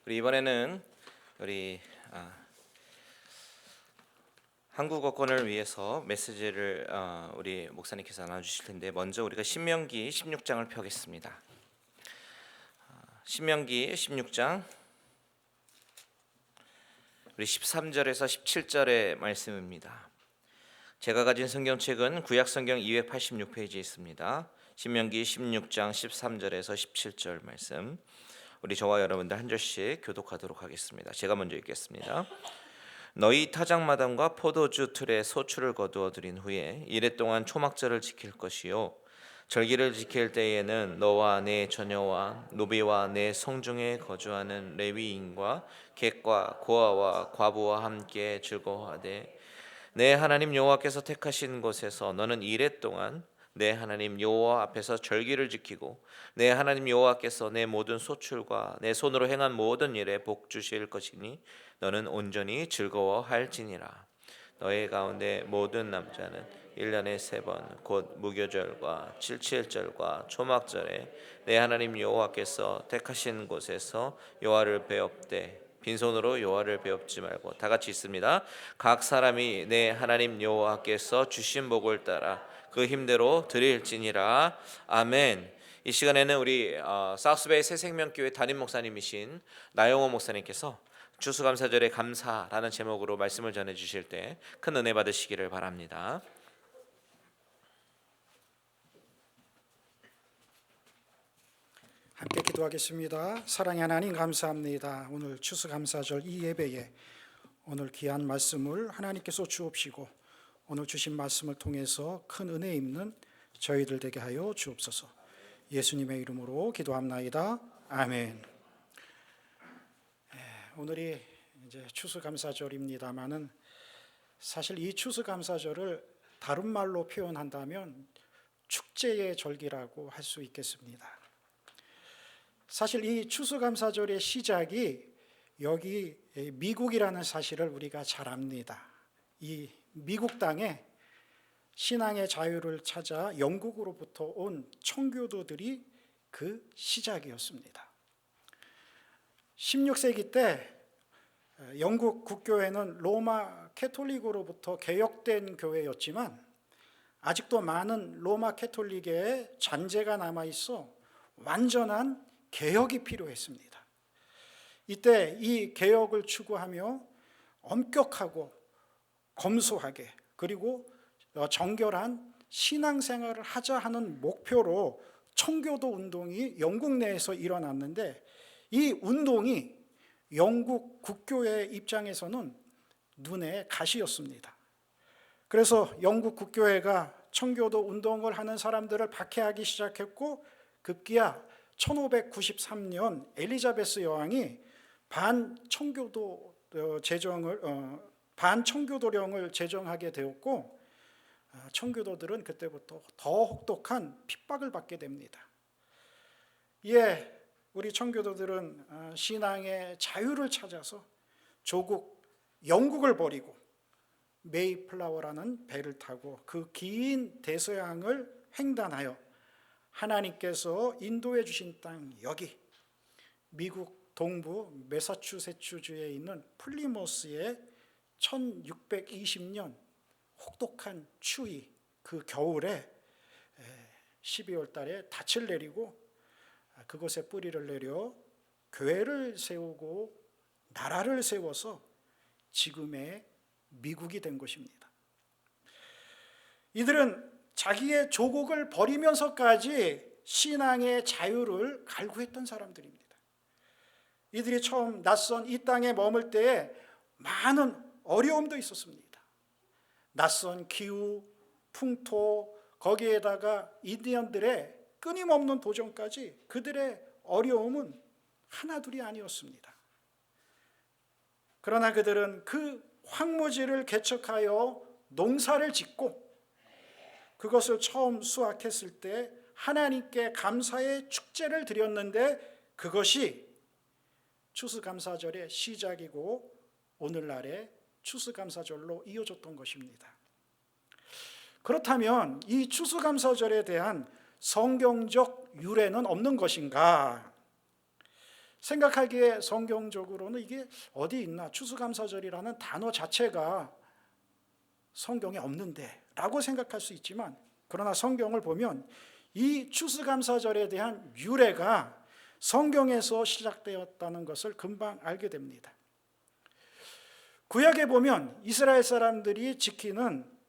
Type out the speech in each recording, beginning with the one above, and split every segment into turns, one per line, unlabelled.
우리 이번에는 우리 한국어권을 위해서 메시지를 우리 목사님께서 나눠주실 텐데, 먼저 우리가 신명기 16장을 펴겠습니다. 신명기 16장 우리 13절에서 17절의 말씀입니다. 제가 가진 성경책은 구약성경 286페이지에 있습니다. 신명기 16장 13절에서 17절 말씀, 우리 저와 여러분들 한 절씩 교독하도록 하겠습니다. 제가 먼저 읽겠습니다. 너희 타작마당과 포도주 틀에 소출을 거두어 들인 후에 이레 동안 초막절을 지킬 것이요, 절기를 지킬 때에는 너와 내 처녀와 노비와 내 성중에 거주하는 레위인과 객과 고아와 과부와 함께 즐거워하되, 내 하나님 여호와께서 택하신 곳에서 너는 이레 동안 내 하나님 여호와 앞에서 절기를 지키고 내 하나님 여호와께서 내 모든 소출과 내 손으로 행한 모든 일에 복 주실 것이니 너는 온전히 즐거워할지니라. 너희 가운데 모든 남자는 1년에 3번 곧 무교절과 칠칠절과 초막절에 내 하나님 여호와께서 택하신 곳에서 여호와를 배웁되 빈손으로 여호와를 배웁지 말고, 다 같이 있습니다. 각 사람이 내 하나님 여호와께서 주신 복을 따라 그 힘대로 드릴지니라. 아멘. 이 시간에는 우리 사우스베이 새생명교회 담임 목사님이신 나영호 목사님께서 추수감사절의 감사라는 제목으로 말씀을 전해 주실 때 큰 은혜 받으시기를 바랍니다.
함께 기도하겠습니다. 사랑의 하나님, 감사합니다. 오늘 추수감사절 이 예배에 오늘 귀한 말씀을 하나님께서 주옵시고 오늘 주신 말씀을 통해서 큰 은혜 입는 저희들 되게 하여 주옵소서. 예수님의 이름으로 기도합나이다. 아멘. 오늘이 이제 추수감사절입니다만은 사실 이 추수감사절을 다른 말로 표현한다면 축제의 절기라고 할 수 있겠습니다. 사실 이 추수감사절의 시작이 여기 미국이라는 사실을 우리가 잘 압니다. 이 미국 땅에 신앙의 자유를 찾아 영국으로부터 온 청교도들이 그 시작이었습니다. 16세기 때 영국 국교회는 로마 캐톨릭으로부터 개혁된 교회였지만 아직도 많은 로마 캐톨릭의 잔재가 남아있어 완전한 개혁이 필요했습니다. 이때 이 개혁을 추구하며 엄격하고 검소하게 그리고 정결한 신앙생활을 하자 하는 목표로 청교도 운동이 영국 내에서 일어났는데, 이 운동이 영국 국교회 입장에서는 눈에 가시였습니다. 그래서 영국 국교회가 청교도 운동을 하는 사람들을 박해하기 시작했고, 급기야 1593년 엘리자베스 여왕이 반청교도령을 제정하게 되었고, 청교도들은 그때부터 더 혹독한 핍박을 받게 됩니다. 이에 우리 청교도들은 신앙의 자유를 찾아서 조국 영국을 버리고 메이플라워라는 배를 타고 그 긴 대서양을 횡단하여 하나님께서 인도해 주신 땅, 여기 미국 동부 매사추세츠주에 있는 플리모스의 1620년 혹독한 추위, 그 겨울에 12월 달에 닻을 내리고 그곳에 뿌리를 내려 교회를 세우고 나라를 세워서 지금의 미국이 된 것입니다. 이들은 자기의 조국을 버리면서까지 신앙의 자유를 갈구했던 사람들입니다. 이들이 처음 낯선 이 땅에 머물 때에 많은 어려움도 있었습니다. 낯선 기후, 풍토, 거기에다가 인디언들의 끊임없는 도전까지 그들의 어려움은 하나둘이 아니었습니다. 그러나 그들은 그 황무지를 개척하여 농사를 짓고 그것을 처음 수확했을 때 하나님께 감사의 축제를 드렸는데, 그것이 추수감사절의 시작이고 오늘날의 추수감사절로 이어졌던 것입니다. 그렇다면 이 추수감사절에 대한 성경적 유래는 없는 것인가? 생각하기에 성경적으로는 이게 어디 있나, 추수감사절이라는 단어 자체가 성경에 없는데 라고 생각할 수 있지만, 그러나 성경을 보면 이 추수감사절에 대한 유래가 성경에서 시작되었다는 것을 금방 알게 됩니다. 구약에 보면 이스라엘 사람들이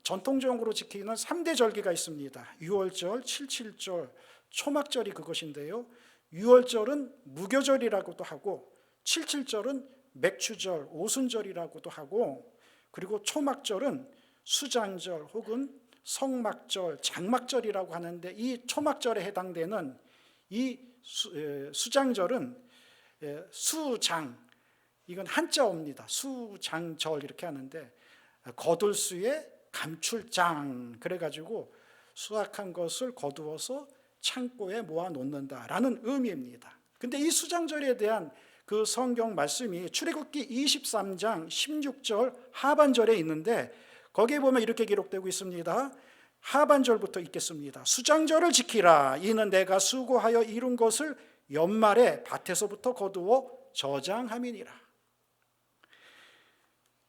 전통적으로 지키는 3대 절기가 있습니다. 유월절, 칠칠절, 초막절이 그것인데요. 유월절은 무교절이라고도 하고, 칠칠절은 맥추절, 오순절이라고도 하고, 그리고 초막절은 수장절 혹은 성막절, 장막절이라고 하는데, 이 초막절에 해당되는 이 수장절은 수장, 이건 한자어입니다. 수장절 이렇게 하는데, 거둘수에 감출장, 그래가지고 수확한 것을 거두어서 창고에 모아 놓는다라는 의미입니다. 근데 이 수장절에 대한 그 성경 말씀이 출애굽기 23장 16절 하반절에 있는데, 거기에 보면 이렇게 기록되고 있습니다. 하반절부터 읽겠습니다. 수장절을 지키라. 이는 내가 수고하여 이룬 것을 연말에 밭에서부터 거두어 저장함이니라.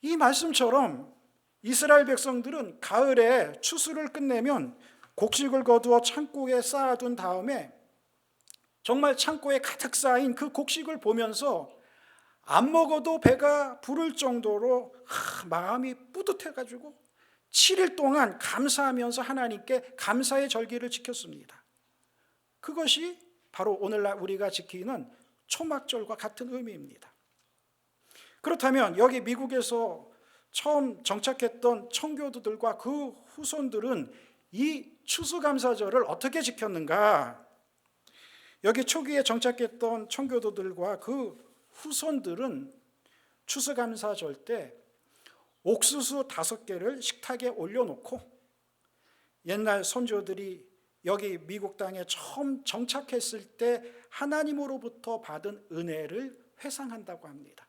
이 말씀처럼 이스라엘 백성들은 가을에 추수를 끝내면 곡식을 거두어 창고에 쌓아둔 다음에 정말 창고에 가득 쌓인 그 곡식을 보면서 안 먹어도 배가 부를 정도로 마음이 뿌듯해가지고 7일 동안 감사하면서 하나님께 감사의 절기를 지켰습니다. 그것이 바로 오늘날 우리가 지키는 초막절과 같은 의미입니다. 그렇다면 여기 미국에서 처음 정착했던 청교도들과 그 후손들은 이 추수감사절을 어떻게 지켰는가? 여기 초기에 정착했던 청교도들과 그 후손들은 추수감사절 때 옥수수 5개를 식탁에 올려놓고, 옛날 선조들이 여기 미국 땅에 처음 정착했을 때 하나님으로부터 받은 은혜를 회상한다고 합니다.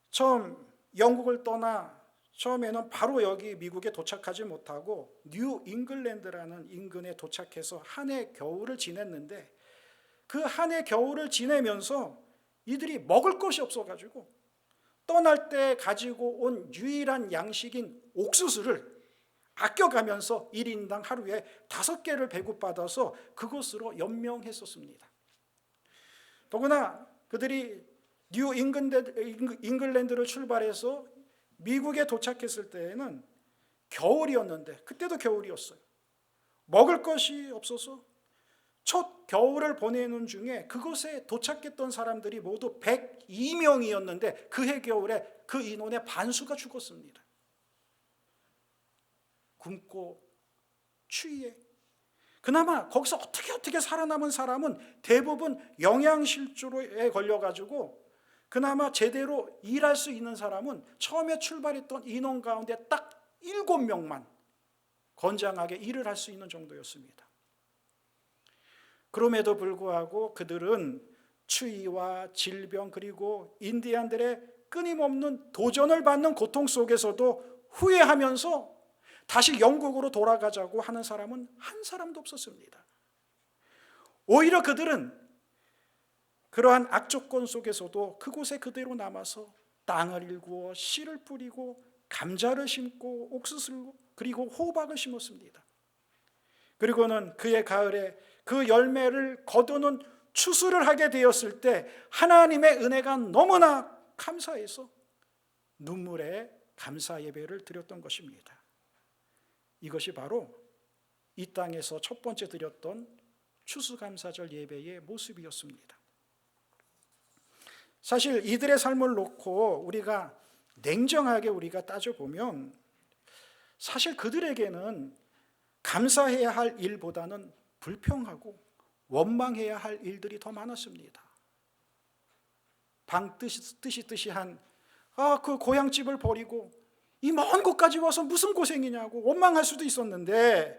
처음 영국을 떠나 처음에는 바로 여기 미국에 도착하지 못하고 뉴 잉글랜드라는 인근에 도착해서 한 해 겨울을 지냈는데, 그 한 해 겨울을 지내면서 이들이 먹을 것이 없어가지고 떠날 때 가지고 온 유일한 양식인 옥수수를 아껴가면서 1인당 하루에 5개를 배급받아서 그것으로 연명했었습니다. 더구나 그들이 뉴 잉글랜드를 출발해서 미국에 도착했을 때에는 겨울이었는데, 그때도 겨울이었어요. 먹을 것이 없어서 첫 겨울을 보내는 중에 그곳에 도착했던 사람들이 모두 102명이었는데 그 해 겨울에 그 인원의 반수가 죽었습니다. 굶고 추위에. 그나마 거기서 어떻게 살아남은 사람은 대부분 영양실조에 걸려가지고 그나마 제대로 일할 수 있는 사람은 처음에 출발했던 인원 가운데 딱 7명만 건장하게 일을 할 수 있는 정도였습니다. 그럼에도 불구하고 그들은 추위와 질병 그리고 인디안들의 끊임없는 도전을 받는 고통 속에서도 후회하면서 다시 영국으로 돌아가자고 하는 사람은 한 사람도 없었습니다. 오히려 그들은 그러한 악조건 속에서도 그곳에 그대로 남아서 땅을 일구어 씨를 뿌리고 감자를 심고 옥수수를 그리고 호박을 심었습니다. 그리고는 그의 가을에 그 열매를 거두는 추수를 하게 되었을 때 하나님의 은혜가 너무나 감사해서 눈물의 감사 예배를 드렸던 것입니다. 이것이 바로 이 땅에서 첫 번째 드렸던 추수감사절 예배의 모습이었습니다. 사실 이들의 삶을 놓고 우리가 냉정하게 따져보면 사실 그들에게는 감사해야 할 일보다는 불평하고 원망해야 할 일들이 더 많았습니다. 방 뜨시한 그 고향집을 버리고 이 먼 곳까지 와서 무슨 고생이냐고 원망할 수도 있었는데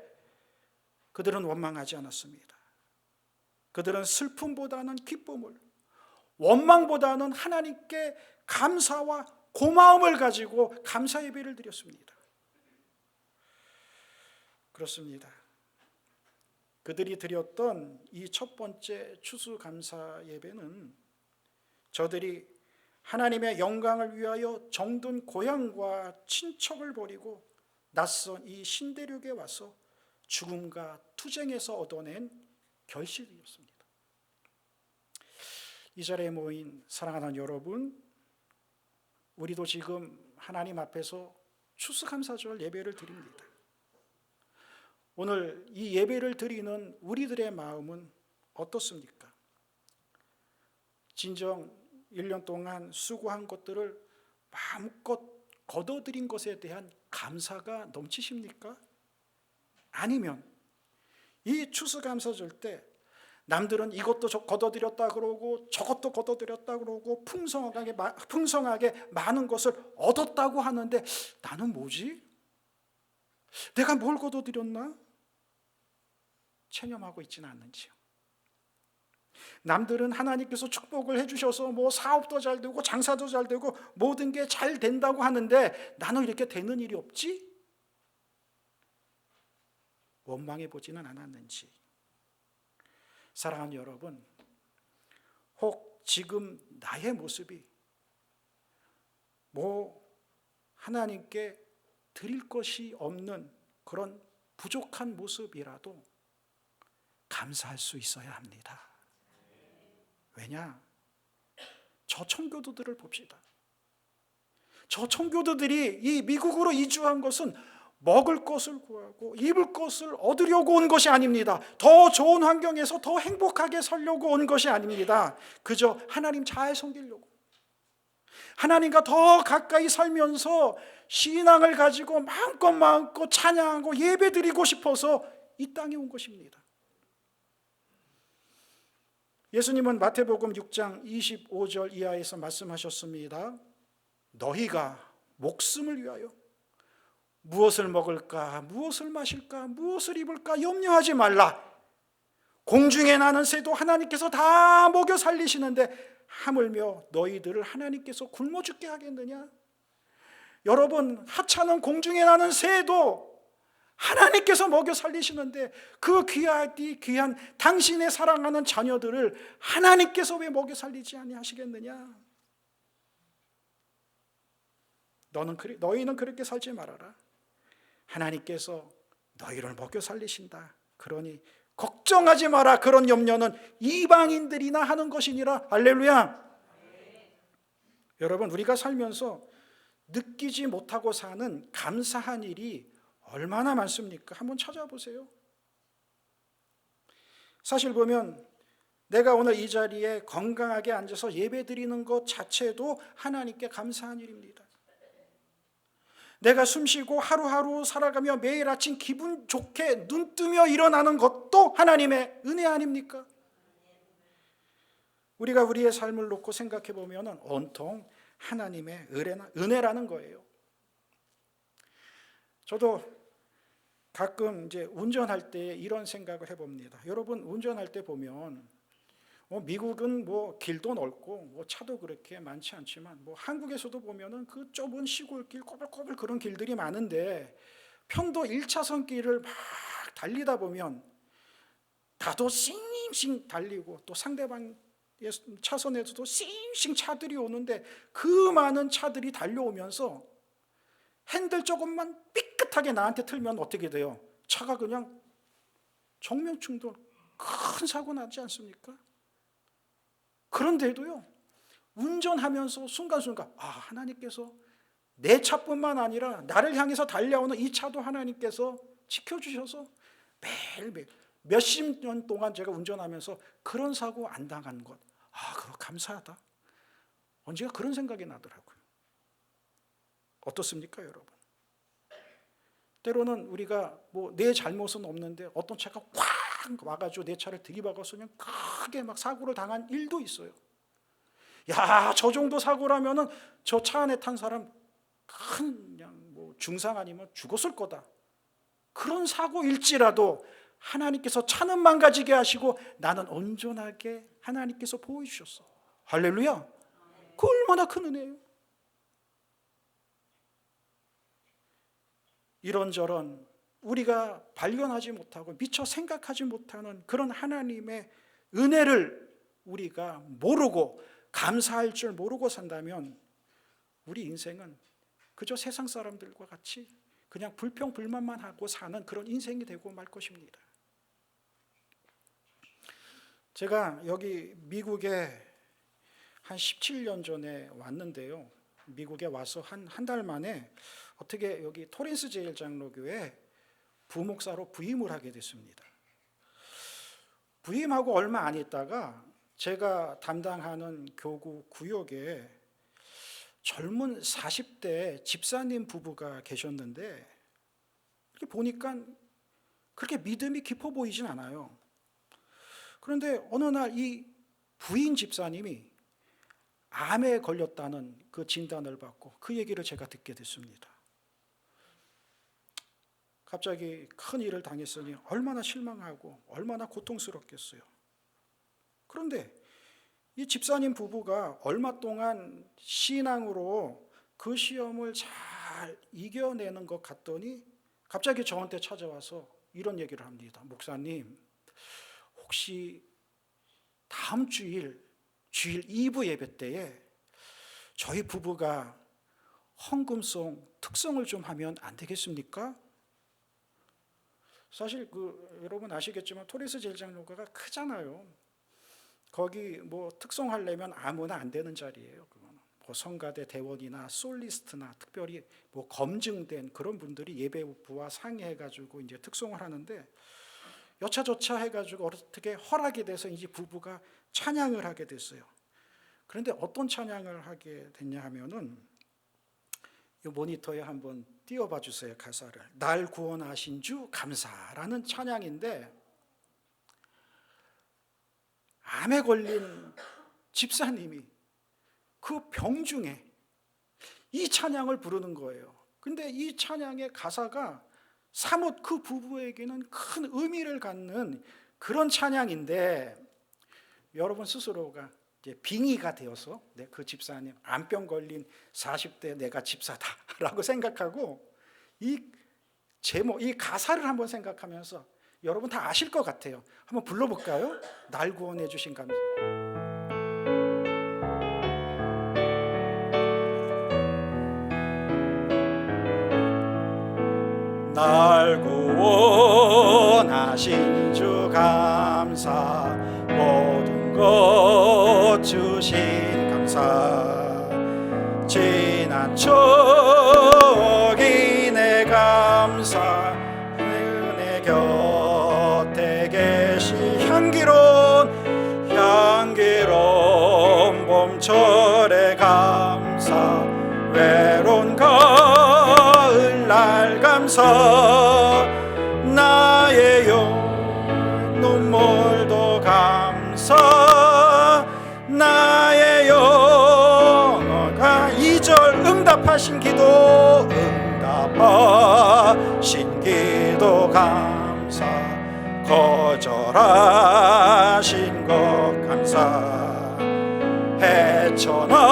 그들은 원망하지 않았습니다. 그들은 슬픔보다는 기쁨을, 원망보다는 하나님께 감사와 고마움을 가지고 감사 예배를 드렸습니다. 그렇습니다. 그들이 드렸던 이 첫 번째 추수감사 예배는 저들이 하나님의 영광을 위하여 정든 고향과 친척을 버리고 낯선 이 신대륙에 와서 죽음과 투쟁에서 얻어낸 결실이었습니다. 이 자리에 모인 사랑하는 여러분, 우리도 지금 하나님 앞에서 추수감사절 예배를 드립니다. 오늘 이 예배를 드리는 우리들의 마음은 어떻습니까? 진정 1년 동안 수고한 것들을 마음껏 거둬들인 것에 대한 감사가 넘치십니까? 아니면 이 추수감사절 때 남들은 이것도 거둬들였다 그러고 저것도 거둬들였다 그러고 풍성하게 많은 것을 얻었다고 하는데 나는 뭐지? 내가 뭘 거둬들였나? 체념하고 있지는 않는지요. 남들은 하나님께서 축복을 해주셔서 뭐 사업도 잘 되고 장사도 잘 되고 모든 게 잘 된다고 하는데 나는 이렇게 되는 일이 없지? 원망해 보지는 않았는지. 사랑하는 여러분, 혹 지금 나의 모습이 뭐 하나님께 드릴 것이 없는 그런 부족한 모습이라도 감사할 수 있어야 합니다. 왜냐? 저 청교도들을 봅시다. 저 청교도들이 이 미국으로 이주한 것은 먹을 것을 구하고 입을 것을 얻으려고 온 것이 아닙니다. 더 좋은 환경에서 더 행복하게 살려고 온 것이 아닙니다. 그저 하나님 잘 섬기려고, 하나님과 더 가까이 살면서 신앙을 가지고 마음껏 찬양하고 예배드리고 싶어서 이 땅에 온 것입니다. 예수님은 마태복음 6장 25절 이하에서 말씀하셨습니다. 너희가 목숨을 위하여 무엇을 먹을까, 무엇을 마실까, 무엇을 입을까 염려하지 말라. 공중에 나는 새도 하나님께서 다 먹여 살리시는데 하물며 너희들을 하나님께서 굶어 죽게 하겠느냐? 여러분, 하찮은 공중에 나는 새도 하나님께서 먹여 살리시는데 그 귀한 당신의 사랑하는 자녀들을 하나님께서 왜 먹여 살리지 아니하시겠느냐? 너희는 그렇게 살지 말아라. 하나님께서 너희를 먹여 살리신다. 그러니 걱정하지 마라. 그런 염려는 이방인들이나 하는 것이니라. 할렐루야. 여러분, 우리가 살면서 느끼지 못하고 사는 감사한 일이 얼마나 많습니까? 한번 찾아보세요. 사실 보면 내가 오늘 이 자리에 건강하게 앉아서 예배드리는 것 자체도 하나님께 감사한 일입니다. 내가 숨쉬고 하루하루 살아가며 매일 아침 기분 좋게 눈 뜨며 일어나는 것도 하나님의 은혜 아닙니까? 우리가 우리의 삶을 놓고 생각해 보면 온통 하나님의 은혜라는 거예요. 저도 가끔 이제 운전할 때 이런 생각을 해봅니다. 여러분, 운전할 때 보면 미국은 뭐 길도 넓고 뭐 차도 그렇게 많지 않지만 뭐 한국에서도 보면은 그 좁은 시골길 꼬불꼬불 그런 길들이 많은데 편도 1차선 길을 막 달리다 보면 나도 싱싱 달리고 또 상대방 차선에서도 싱싱 차들이 오는데 그 많은 차들이 달려오면서 핸들 조금만 삐끗하게 나한테 틀면 어떻게 돼요? 차가 그냥 정면충돌 큰 사고 나지 않습니까? 그런데도요, 운전하면서 순간순간 하나님께서 내 차뿐만 아니라 나를 향해서 달려오는 이 차도 하나님께서 지켜주셔서 매일매일 몇십 년 동안 제가 운전하면서 그런 사고 안 당한 것, 그거 감사하다. 언제가 그런 생각이 나더라고요. 어떻습니까, 여러분? 때로는 우리가 뭐 내 잘못은 없는데 어떤 차가 확 와가지고 내 차를 들이박아서 그냥 크게 막 사고를 당한 일도 있어요. 야, 저 정도 사고라면은 저 차 안에 탄 사람 그냥 뭐 중상 아니면 죽었을 거다. 그런 사고일지라도 하나님께서 차는 망가지게 하시고 나는 온전하게 하나님께서 보호해 주셨어. 할렐루야. 그 얼마나 큰 은혜예요. 이런저런 우리가 발견하지 못하고 미처 생각하지 못하는 그런 하나님의 은혜를 우리가 모르고 감사할 줄 모르고 산다면 우리 인생은 그저 세상 사람들과 같이 그냥 불평불만만 하고 사는 그런 인생이 되고 말 것입니다. 제가 여기 미국에 한 17년 전에 왔는데요. 미국에 와서 한 달 만에 어떻게 여기 토렌스 제일장로교회 부목사로 부임을 하게 됐습니다. 부임하고 얼마 안 있다가 제가 담당하는 교구 구역에 젊은 40대 집사님 부부가 계셨는데 이렇게 보니까 그렇게 믿음이 깊어 보이진 않아요. 그런데 어느 날 이 부인 집사님이 암에 걸렸다는 그 진단을 받고 그 얘기를 제가 듣게 됐습니다. 갑자기 큰 일을 당했으니 얼마나 실망하고 얼마나 고통스럽겠어요. 그런데 이 집사님 부부가 얼마 동안 신앙으로 그 시험을 잘 이겨내는 것 같더니 갑자기 저한테 찾아와서 이런 얘기를 합니다. 목사님, 혹시 다음 주일 2부 예배 때에 저희 부부가 헌금송 특송을 좀 하면 안 되겠습니까? 사실 여러분 아시겠지만 토레스 제일장로교가 크잖아요. 거기 뭐 특송하려면 아무나 안 되는 자리예요. 그거는 뭐 성가대 대원이나 솔리스트나 특별히 뭐 검증된 그런 분들이 예배부와 상의해가지고 이제 특송을 하는데 여차저차 해가지고 어떻게 허락이 돼서 이제 부부가 찬양을 하게 됐어요. 그런데 어떤 찬양을 하게 됐냐 하면은 이 모니터에 한번 띄워봐 주세요. 가사를. 날 구원하신 주 감사라는 찬양인데 암에 걸린 집사님이 그 병중에 이 찬양을 부르는 거예요. 근데 이 찬양의 가사가 사뭇 그 부부에게는 큰 의미를 갖는 그런 찬양인데 여러분 스스로가 이제 빙의가 되어서 그 집사님 암병 걸린 40대 내가 집사다라고 생각하고 이 제목, 이 가사를 한번 생각하면서 여러분 다 아실 것 같아요. 한번 불러볼까요? 날 구원해 주신 감사. 날 구원하신 주 감사 모든 것 주신 감사 지난 추억이 내 감사 내 곁에 계시 향기로운 봄철의 감사 외로운 가을날 감사 나의 눈물도 감사 나의 영혼과 2절 응답하신 기도 감사 거절하신 것 감사 헤쳐나온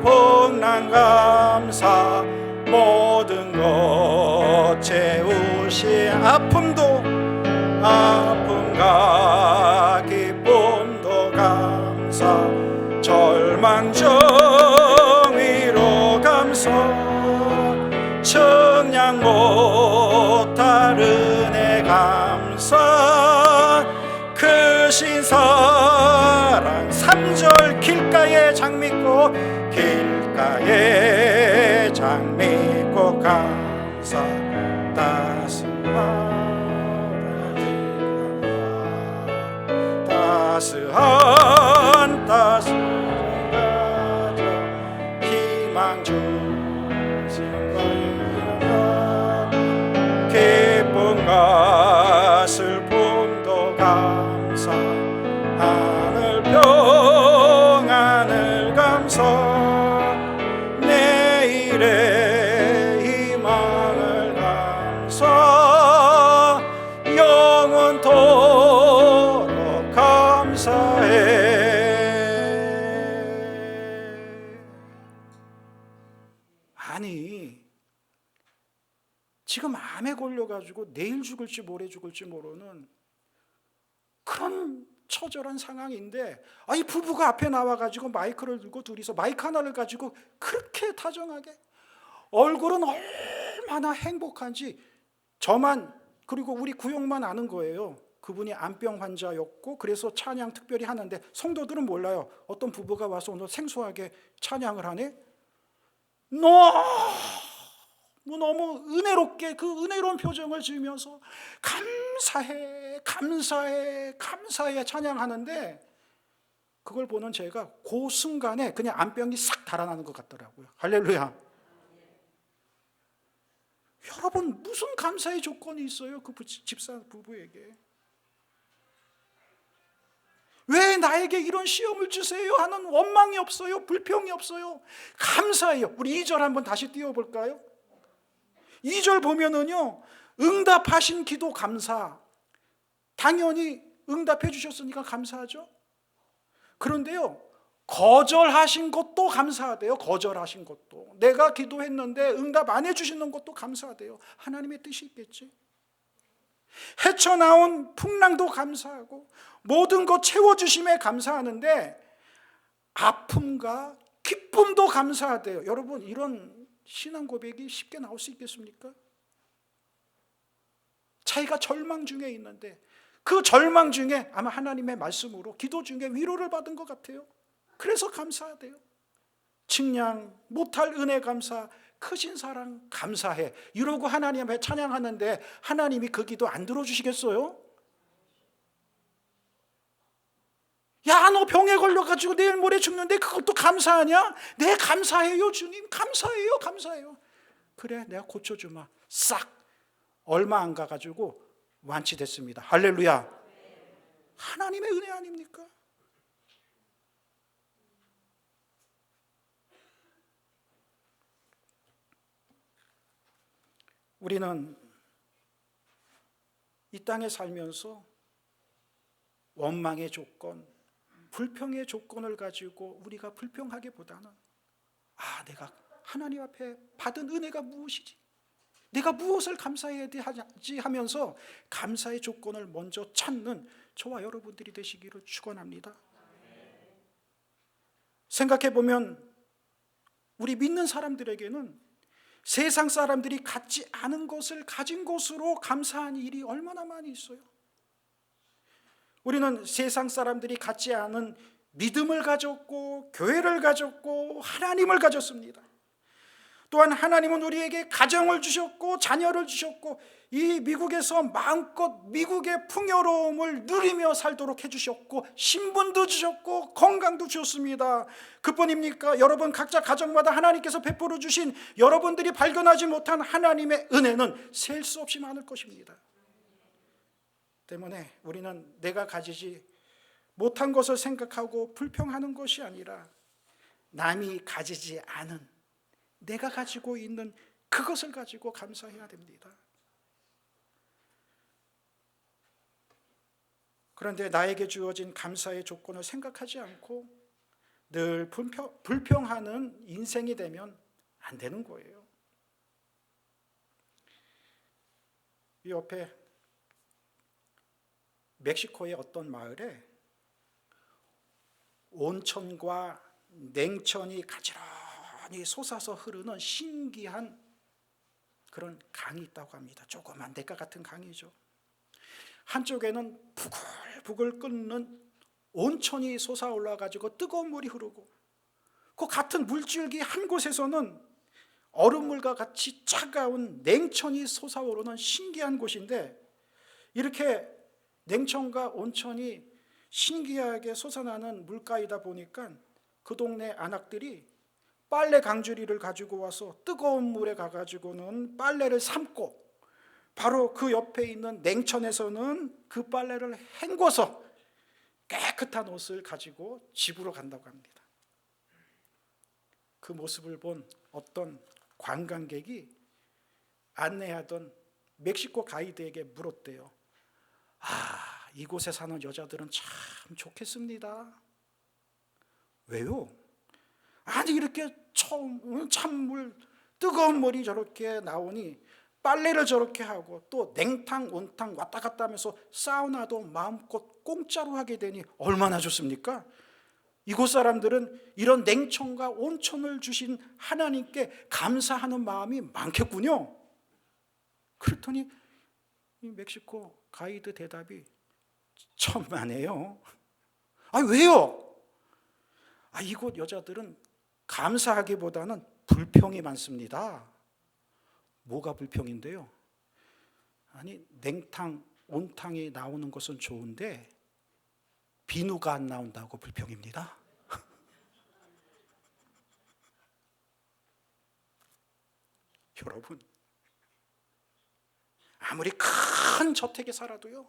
풍랑 감사 모든 것 채우신 아픔과 기쁨도 감사 절망 정의로 감사 청량 못할 은혜 감사 크신 사랑 3절 길가에 장미꽃 감사 따스한 희망 주신 기쁨과 슬픔도 감사 하늘 평안을 감사 내일의 희망을 감사 영원토록 감사해 지금 암에 걸려가지고 내일 죽을지 모레 죽을지 모르는 그런 처절한 상황인데, 이 부부가 앞에 나와가지고 마이크를 들고 둘이서 마이크 하나를 가지고 그렇게 다정하게, 얼굴은 얼마나 행복한지 저만, 그리고 우리 구역만 아는 거예요. 그분이 암병 환자였고, 그래서 찬양 특별히 하는데 성도들은 몰라요. 어떤 부부가 와서 오늘 생소하게 찬양을 하네. 너무 은혜롭게 그 은혜로운 표정을 지으면서 감사해, 감사해, 감사해 찬양하는데, 그걸 보는 제가 그 순간에 그냥 암병이 싹 달아나는 것 같더라고요. 할렐루야. 여러분, 무슨 감사의 조건이 있어요? 그 집사 부부에게. 왜 나에게 이런 시험을 주세요 하는 원망이 없어요. 불평이 없어요. 감사해요. 우리 2절 한번 다시 띄워볼까요? 2절 보면은요, 응답하신 기도 감사. 당연히 응답해 주셨으니까 감사하죠. 그런데요, 거절하신 것도 감사하대요. 거절하신 것도. 내가 기도했는데 응답 안 해주시는 것도 감사하대요. 하나님의 뜻이 있겠지. 헤쳐나온 풍랑도 감사하고 모든 것 채워주심에 감사하는데 아픔과 기쁨도 감사하대요. 여러분, 이런 신앙 고백이 쉽게 나올 수 있겠습니까? 자기가 절망 중에 있는데 그 절망 중에 아마 하나님의 말씀으로 기도 중에 위로를 받은 것 같아요. 그래서 감사하대요. 측량 못할 은혜 감사, 크신 사랑 감사해, 이러고 하나님 앞에 찬양하는데 하나님이 그 기도 안 들어주시겠어요? 야, 너 병에 걸려가지고 내일 모레 죽는데 그것도 감사하냐? 네, 감사해요 주님, 감사해요, 감사해요. 그래, 내가 고쳐주마. 싹 얼마 안 가가지고 완치됐습니다. 할렐루야. 하나님의 은혜 아닙니까? 우리는 이 땅에 살면서 원망의 조건, 불평의 조건을 가지고 우리가 불평하기보다는 내가 하나님 앞에 받은 은혜가 무엇이지? 내가 무엇을 감사해야 하지 하면서 감사의 조건을 먼저 찾는 저와 여러분들이 되시기를 축원합니다. 생각해 보면 우리 믿는 사람들에게는 세상 사람들이 갖지 않은 것을 가진 것으로 감사한 일이 얼마나 많이 있어요. 우리는 세상 사람들이 갖지 않은 믿음을 가졌고 교회를 가졌고 하나님을 가졌습니다. 또한 하나님은 우리에게 가정을 주셨고 자녀를 주셨고 이 미국에서 마음껏 미국의 풍요로움을 누리며 살도록 해주셨고 신분도 주셨고 건강도 주셨습니다. 그뿐입니까? 여러분 각자 가정마다 하나님께서 베풀어 주신 여러분들이 발견하지 못한 하나님의 은혜는 셀 수 없이 많을 것입니다. 때문에 우리는 내가 가지지 못한 것을 생각하고 불평하는 것이 아니라 남이 가지지 않은 내가 가지고 있는 그것을 가지고 감사해야 됩니다. 그런데 나에게 주어진 감사의 조건을 생각하지 않고 늘 불평하는 인생이 되면 안 되는 거예요. 이 옆에 멕시코의 어떤 마을에 온천과 냉천이 가지런히 솟아서 흐르는 신기한 그런 강이 있다고 합니다. 조그만 대가 같은 강이죠. 한쪽에는 부글부글 끓는 온천이 솟아올라 가지고 뜨거운 물이 흐르고 그 같은 물줄기 한 곳에서는 얼음물과 같이 차가운 냉천이 솟아오르는 신기한 곳인데, 이렇게 냉천과 온천이 신기하게 솟아나는 물가이다 보니까 그 동네 안악들이 빨래 강주리를 가지고 와서 뜨거운 물에 가가지고는 빨래를 삶고 바로 그 옆에 있는 냉천에서는 그 빨래를 헹궈서 깨끗한 옷을 가지고 집으로 간다고 합니다. 그 모습을 본 어떤 관광객이 안내하던 멕시코 가이드에게 물었대요. 이곳에 사는 여자들은 참 좋겠습니다. 왜요? 아니 이렇게 찬물 뜨거운 물이 저렇게 나오니 빨래를 저렇게 하고 또 냉탕 온탕 왔다 갔다 하면서 사우나도 마음껏 공짜로 하게 되니 얼마나 좋습니까? 이곳 사람들은 이런 냉천과 온천을 주신 하나님께 감사하는 마음이 많겠군요. 그랬더니 이 멕시코 가이드 대답이 천만에요. 왜요? 이곳 여자들은 감사하기보다는 불평이 많습니다. 뭐가 불평인데요? 냉탕, 온탕이 나오는 것은 좋은데 비누가 안 나온다고 불평입니다. 여러분, 아무리 큰 저택에 살아도요,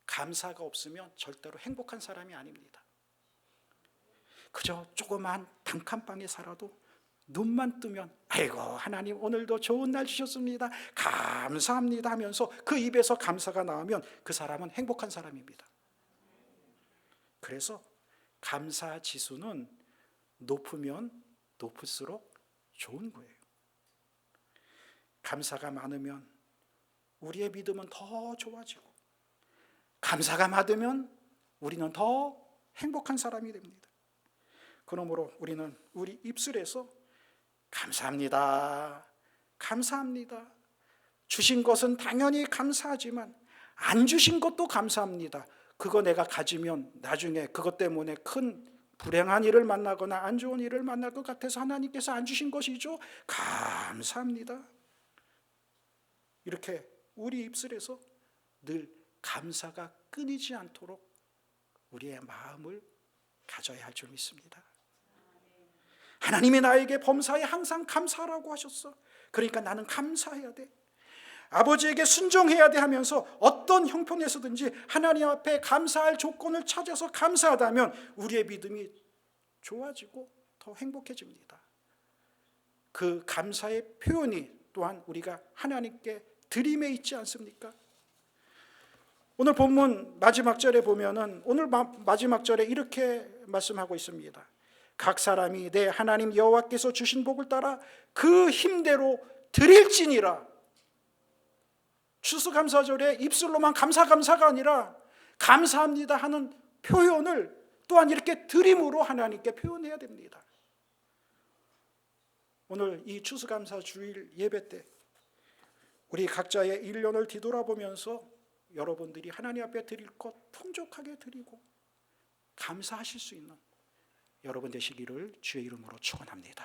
감사가 없으면 절대로 행복한 사람이 아닙니다. 그저 조그만 단칸방에 살아도 눈만 뜨면 아이고 하나님 오늘도 좋은 날 주셨습니다, 감사합니다 하면서 그 입에서 감사가 나오면 그 사람은 행복한 사람입니다. 그래서 감사 지수는 높으면 높을수록 좋은 거예요. 감사가 많으면 우리의 믿음은 더 좋아지고, 감사가 많으면 우리는 더 행복한 사람이 됩니다. 그러므로 우리는 우리 입술에서 감사합니다, 감사합니다, 주신 것은 당연히 감사하지만 안 주신 것도 감사합니다, 그거 내가 가지면 나중에 그것 때문에 큰 불행한 일을 만나거나 안 좋은 일을 만날 것 같아서 하나님께서 안 주신 것이죠, 감사합니다. 이렇게 우리 입술에서 늘 감사가 끊이지 않도록 우리의 마음을 가져야 할 줄 믿습니다. 하나님이 나에게 범사에 항상 감사하라고 하셨어. 그러니까 나는 감사해야 돼, 아버지에게 순종해야 돼 하면서 어떤 형편에서든지 하나님 앞에 감사할 조건을 찾아서 감사하다면 우리의 믿음이 좋아지고 더 행복해집니다. 그 감사의 표현이 또한 우리가 하나님께 드림에 있지 않습니까? 오늘 본문 마지막 절에 보면은 오늘 마지막 절에 이렇게 말씀하고 있습니다. 각 사람이 내 하나님 여호와께서 주신 복을 따라 그 힘대로 드릴지니라. 추수감사절에 입술로만 감사가 아니라 감사합니다 하는 표현을 또한 이렇게 드림으로 하나님께 표현해야 됩니다. 오늘 이 추수감사 주일 예배 때 우리 각자의 1년을 뒤돌아보면서 여러분들이 하나님 앞에 드릴 것 풍족하게 드리고 감사하실 수 있는 여러분 되시기를 주의 이름으로 축원합니다.